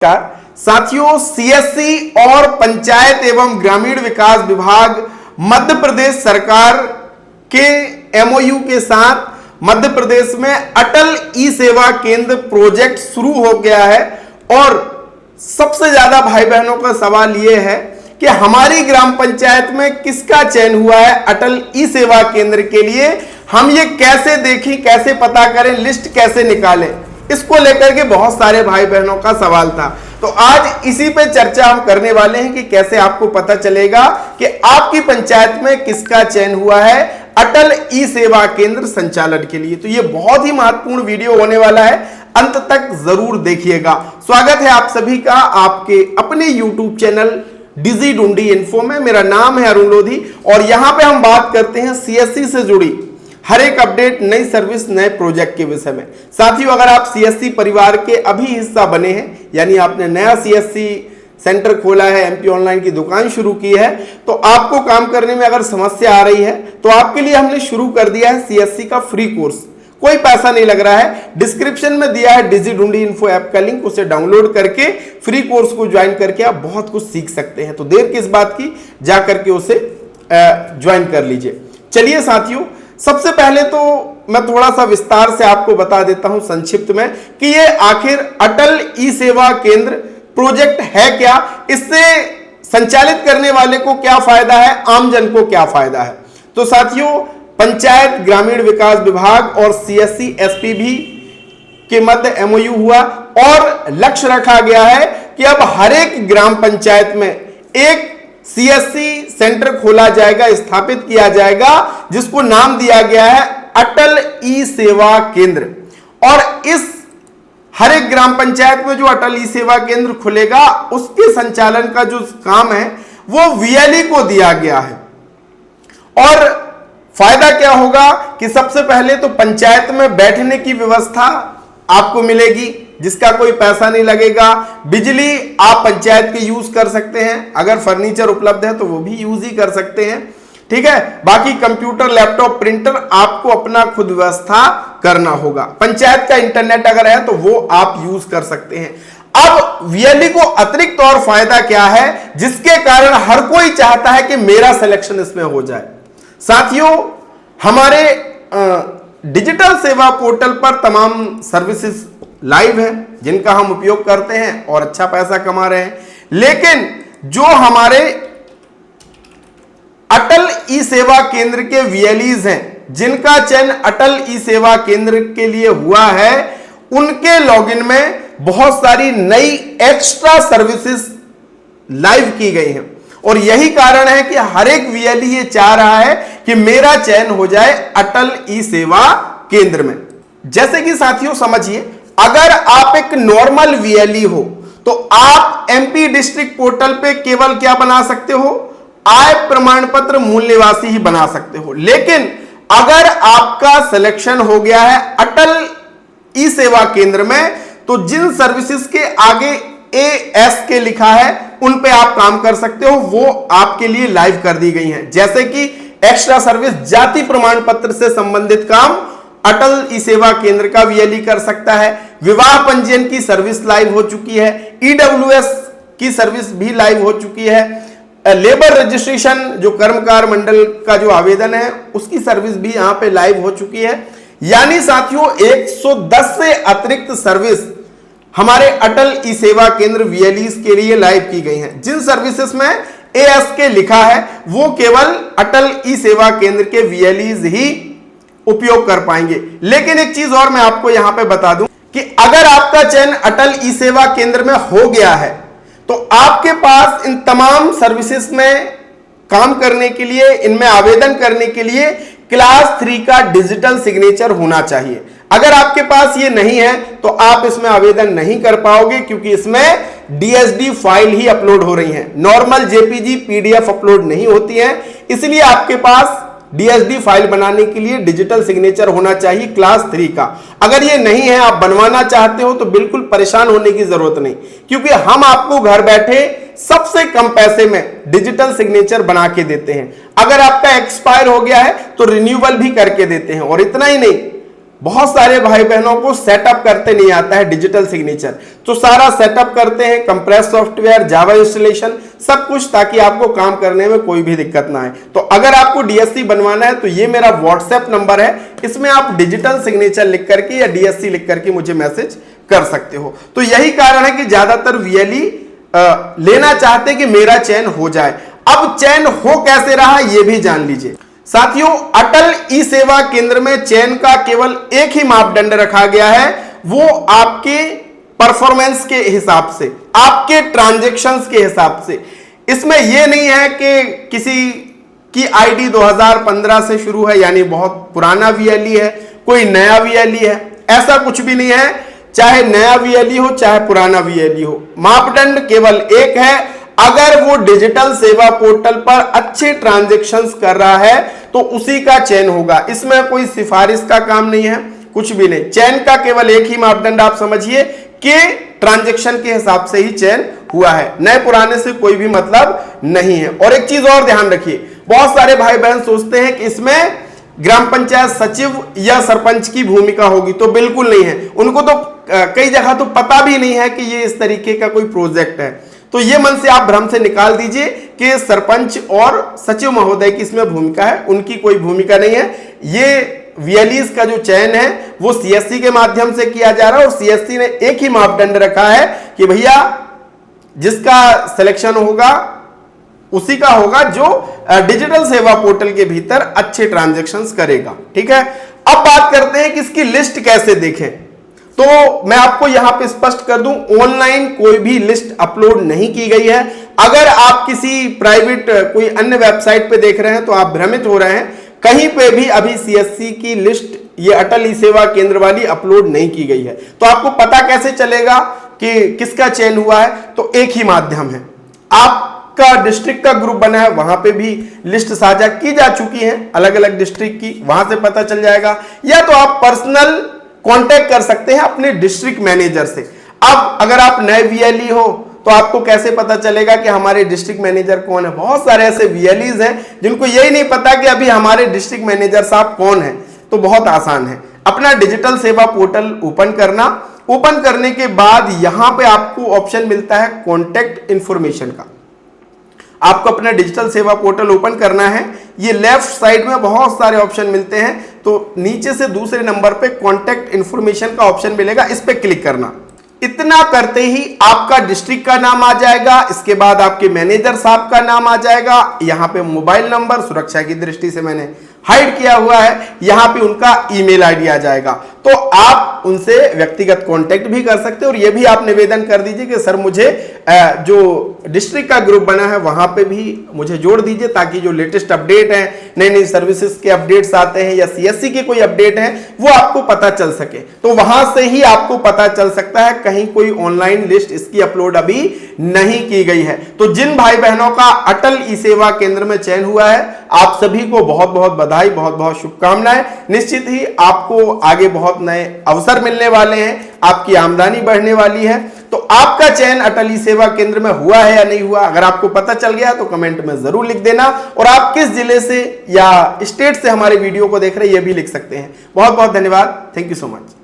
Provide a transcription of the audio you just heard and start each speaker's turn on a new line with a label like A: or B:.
A: साथियों, सीएससी और पंचायत एवं ग्रामीण विकास विभाग मध्य प्रदेश सरकार के एमओयू के साथ मध्य प्रदेश में अटल ई सेवा केंद्र प्रोजेक्ट शुरू हो गया है। और सबसे ज्यादा भाई बहनों का सवाल यह है कि हमारी ग्राम पंचायत में किसका चयन हुआ है अटल ई सेवा केंद्र के लिए। हम ये कैसे देखें, कैसे पता करें, लिस्ट कैसे निकालें, इसको लेकर के बहुत सारे भाई बहनों का सवाल था। तो आज इसी पे चर्चा हम करने वाले हैं कि कैसे आपको पता चलेगा कि आपकी पंचायत में किसका चयन हुआ है अटल ई सेवा केंद्र संचालन के लिए। तो ये बहुत ही महत्वपूर्ण वीडियो होने वाला है, अंत तक जरूर देखिएगा। स्वागत है आप सभी का आपके अपने यूट्यूब चैनल डिजी ढूंढी इन्फो में। मेरा नाम है अरुण लोधी और यहां पे हम बात करते हैं सीएससी से जुड़ी हर एक अपडेट, नई सर्विस, नए प्रोजेक्ट के विषय में। साथियों, अगर आप सीएससी परिवार के अभी हिस्सा बने हैं, यानी आपने नया सीएससी सेंटर खोला है, एमपी ऑनलाइन की दुकान शुरू की है, तो आपको काम करने में अगर समस्या आ रही है तो आपके लिए हमने शुरू कर दिया है सीएससी का फ्री कोर्स। कोई पैसा नहीं लग रहा है। डिस्क्रिप्शन में दिया है डिजी ढूंढी इन्फो ऐप का लिंक, उसे डाउनलोड करके फ्री कोर्स को ज्वाइन करके आप बहुत कुछ सीख सकते हैं। तो देर किस बात की, जा करके उसे ज्वाइन कर लीजिए। चलिए साथियों, सबसे पहले तो मैं थोड़ा सा विस्तार से आपको बता देता हूं संक्षिप्त में कि ये आखिर अटल ई सेवा केंद्र प्रोजेक्ट है क्या, इससे संचालित करने वाले को क्या फायदा है, आमजन को क्या फायदा है। तो साथियों, पंचायत ग्रामीण विकास विभाग और सीएससी एसपीबी के मध्य एमओयू हुआ और लक्ष्य रखा गया है कि अब हर एक ग्राम पंचायत में एक सीएससी सेंटर खोला जाएगा, स्थापित किया जाएगा, जिसको नाम दिया गया है अटल ई सेवा केंद्र। और इस हर एक ग्राम पंचायत में जो अटल ई सेवा केंद्र खुलेगा उसके संचालन का जो काम है वो वीएलई को दिया गया है। और फायदा क्या होगा कि सबसे पहले तो पंचायत में बैठने की व्यवस्था आपको मिलेगी, जिसका कोई पैसा नहीं लगेगा। बिजली आप पंचायत के यूज कर सकते हैं, अगर फर्नीचर उपलब्ध है तो वो भी यूज ही कर सकते हैं, ठीक है। बाकी कंप्यूटर, लैपटॉप, प्रिंटर आपको अपना खुद व्यवस्था करना होगा। पंचायत का इंटरनेट अगर है तो वो आप यूज कर सकते हैं। अब वीएलई को अतिरिक्त और फायदा क्या है जिसके कारण हर कोई चाहता है कि मेरा सिलेक्शन इसमें हो जाए। साथियों, हमारे डिजिटल सेवा पोर्टल पर तमाम सर्विसेज लाइव है जिनका हम उपयोग करते हैं और अच्छा पैसा कमा रहे हैं। लेकिन जो हमारे अटल ई सेवा केंद्र के वीएलईज हैं, जिनका चयन अटल ई सेवा केंद्र के लिए हुआ है, उनके लॉगिन में बहुत सारी नई एक्स्ट्रा सर्विसेज लाइव की गई हैं। और यही कारण है कि हर एक वीएलई ये चाह रहा है कि मेरा चयन हो जाए अटल ई सेवा केंद्र में। जैसे कि साथियों समझिए, अगर आप एक नॉर्मल वीएलई हो तो आप एमपी डिस्ट्रिक्ट पोर्टल पे केवल क्या बना सकते हो, आय प्रमाण पत्र मूल निवासी ही बना सकते हो। लेकिन अगर आपका सिलेक्शन हो गया है अटल ई सेवा केंद्र में, तो जिन सर्विसेज के आगे एएस के लिखा है उन पे आप काम कर सकते हो, वो आपके लिए लाइव कर दी गई हैं। जैसे कि एक्स्ट्रा सर्विस, जाति प्रमाण पत्र से संबंधित काम अटल ई सेवा केंद्र का वीएलई कर सकता है। विवाह पंजीयन की सर्विस लाइव हो चुकी है, ईडब्ल्यूएस की सर्विस भी लाइव हो चुकी है, लेबर रजिस्ट्रेशन जो कर्मकार मंडल का जो आवेदन है उसकी सर्विस भी यहां पे लाइव हो चुकी है। यानी साथियों 110 से अतिरिक्त सर्विस हमारे अटल ई सेवा केंद्र वीएलईज के लिए लाइव की गई हैं। जिन सर्विसेज में एएस के लिखा है वो केवल अटल ई सेवा केंद्र के वीएलईज ही उपयोग कर पाएंगे। लेकिन एक चीज और मैं आपको यहां पे बता दूं कि अगर आपका चयन अटल ई सेवा केंद्र में हो गया है तो आपके पास इन तमाम सर्विसेज में काम करने के लिए, इनमें आवेदन करने के लिए क्लास 3 का डिजिटल सिग्नेचर होना चाहिए। अगर आपके पास ये नहीं है तो आप इसमें आवेदन नहीं कर पाओगे, क्योंकि इसमें डीएसडी फाइल ही अपलोड हो रही हैं, नॉर्मल जेपीजी पीडीएफ अपलोड नहीं होती हैं। इसलिए आपके पास डीएसडी फाइल बनाने के लिए डिजिटल सिग्नेचर होना चाहिए क्लास 3 का। अगर ये नहीं है, आप बनवाना चाहते हो, तो बिल्कुल परेशान होने की जरूरत नहीं, क्योंकि हम आपको घर बैठे सबसे कम पैसे में डिजिटल सिग्नेचर बना के देते हैं। अगर आपका एक्सपायर हो गया है तो रिन्यूअल भी करके देते हैं। और इतना ही नहीं, बहुत सारे भाई बहनों को सेटअप करते नहीं आता है डिजिटल सिग्नेचर, तो सारा सेटअप करते हैं, कंप्रेस सॉफ्टवेयर, जावा इंस्टॉलेशन, सब कुछ, ताकि आपको काम करने में कोई भी दिक्कत ना आए। तो अगर आपको डीएससी बनवाना है तो ये मेरा व्हाट्सएप नंबर है, इसमें आप डिजिटल सिग्नेचर लिख करके या डीएससी लिख करके मुझे मैसेज कर सकते हो। तो यही कारण है कि ज्यादातर वीएलई लेना चाहते कि मेरा चयन हो जाए। अब चयन हो कैसे रहा ये भी जान लीजिए साथियों। अटल ई सेवा केंद्र में चयन का केवल एक ही मापदंड रखा गया है, वो आपके परफॉर्मेंस के हिसाब से, आपके ट्रांजैक्शंस के हिसाब से। इसमें यह नहीं है कि किसी की आईडी 2015 से शुरू है यानी बहुत पुराना वीएलई है, कोई नया वीएलई है, ऐसा कुछ भी नहीं है। चाहे नया वीएलई हो चाहे पुराना वीएलई हो, मापदंड केवल एक है, अगर वो डिजिटल सेवा पोर्टल पर अच्छे ट्रांजैक्शंस कर रहा है तो उसी का चयन होगा। इसमें कोई सिफारिश का काम नहीं है, कुछ भी नहीं। चयन का केवल एक ही मापदंड आप समझिए कि ट्रांजैक्शन के हिसाब से ही चयन हुआ है, नए पुराने से कोई भी मतलब नहीं है। और एक चीज और ध्यान रखिए, बहुत सारे भाई बहन सोचते हैं कि इसमें ग्राम पंचायत सचिव या सरपंच की भूमिका होगी, तो बिल्कुल नहीं है। उनको तो कई जगह तो पता भी नहीं है कि ये इस तरीके का कोई प्रोजेक्ट है। तो ये मन से आप भ्रम से निकाल दीजिए कि सरपंच और सचिव महोदय की इसमें भूमिका है, उनकी कोई भूमिका नहीं है। ये वीएलईज का जो चयन है वो सीएससी के माध्यम से किया जा रहा है और सीएससी ने एक ही मापदंड रखा है कि भैया जिसका सिलेक्शन होगा उसी का होगा जो डिजिटल सेवा पोर्टल के भीतर अच्छे ट्रांजैक्शंस करेगा। ठीक है, अब बात करते हैं कि इसकी लिस्ट कैसे देखें। तो मैं आपको यहां पे स्पष्ट कर दूं, ऑनलाइन कोई भी लिस्ट अपलोड नहीं की गई है। अगर आप किसी प्राइवेट कोई अन्य वेबसाइट पे देख रहे हैं तो आप भ्रमित हो रहे हैं, कहीं पे भी अभी सीएससी की लिस्ट ये अटल ई सेवा केंद्र वाली अपलोड नहीं की गई है। तो आपको पता कैसे चलेगा कि किसका चयन हुआ है? तो एक ही माध्यम है, आपका डिस्ट्रिक्ट का ग्रुप बना है, वहां पे भी लिस्ट साझा की जा चुकी है अलग अलग डिस्ट्रिक्ट की, वहां से पता चल जाएगा। या तो आप पर्सनल कांटेक्ट कर सकते हैं अपने डिस्ट्रिक्ट मैनेजर से। अब अगर आप नए वीएलई हो तो आपको कैसे पता चलेगा कि हमारे डिस्ट्रिक्ट मैनेजर कौन है? बहुत सारे ऐसे वीएलईज हैं जिनको यही नहीं पता कि अभी हमारे डिस्ट्रिक्ट मैनेजर साहब कौन है। तो बहुत आसान है, अपना डिजिटल सेवा पोर्टल ओपन करना। ओपन करने के बाद यहां पे आपको ऑप्शन मिलता है कॉन्टेक्ट इंफॉर्मेशन का। आपको अपना डिजिटल सेवा पोर्टल ओपन करना है, ये लेफ्ट साइड में बहुत सारे ऑप्शन मिलते हैं, तो नीचे से दूसरे नंबर पे कॉन्टेक्ट इंफॉर्मेशन का ऑप्शन मिलेगा, इस पे क्लिक करना। इतना करते ही आपका डिस्ट्रिक्ट का नाम आ जाएगा, इसके बाद आपके मैनेजर साहब का नाम आ जाएगा, यहां पे मोबाइल नंबर सुरक्षा की दृष्टि से मैंने हाइड किया हुआ है, यहां पे उनका ईमेल आईडी आ जाएगा। तो आप उनसे व्यक्तिगत कांटेक्ट भी कर सकते हैं और यह भी आप निवेदन कर दीजिए कि सर मुझे जो डिस्ट्रिक्ट का ग्रुप बना है वहां पे भी मुझे जोड़ दीजिए, ताकि जो लेटेस्ट अपडेट है, नई नई सर्विसेज के अपडेट्स आते हैं या सीएससी के कोई अपडेट है वो आपको पता चल सके। तो वहां से ही आपको पता चल सकता है, कहीं कोई ऑनलाइन लिस्ट इसकी अपलोड अभी नहीं की गई है। तो जिन भाई बहनों का अटल ई सेवा केंद्र में चयन हुआ है, आप सभी को बहुत बहुत बधाई, बहुत बहुत शुभकामनाएं। निश्चित ही आपको आगे बहुत नए अवसर मिलने वाले हैं, आपकी आमदनी बढ़ने वाली है। तो आपका चयन अटल ई सेवा केंद्र में हुआ है या नहीं हुआ, अगर आपको पता चल गया तो कमेंट में जरूर लिख देना, और आप किस जिले से या स्टेट से हमारे वीडियो को देख रहे हैं ये भी लिख सकते हैं। बहुत बहुत धन्यवाद, थैंक यू सो मच।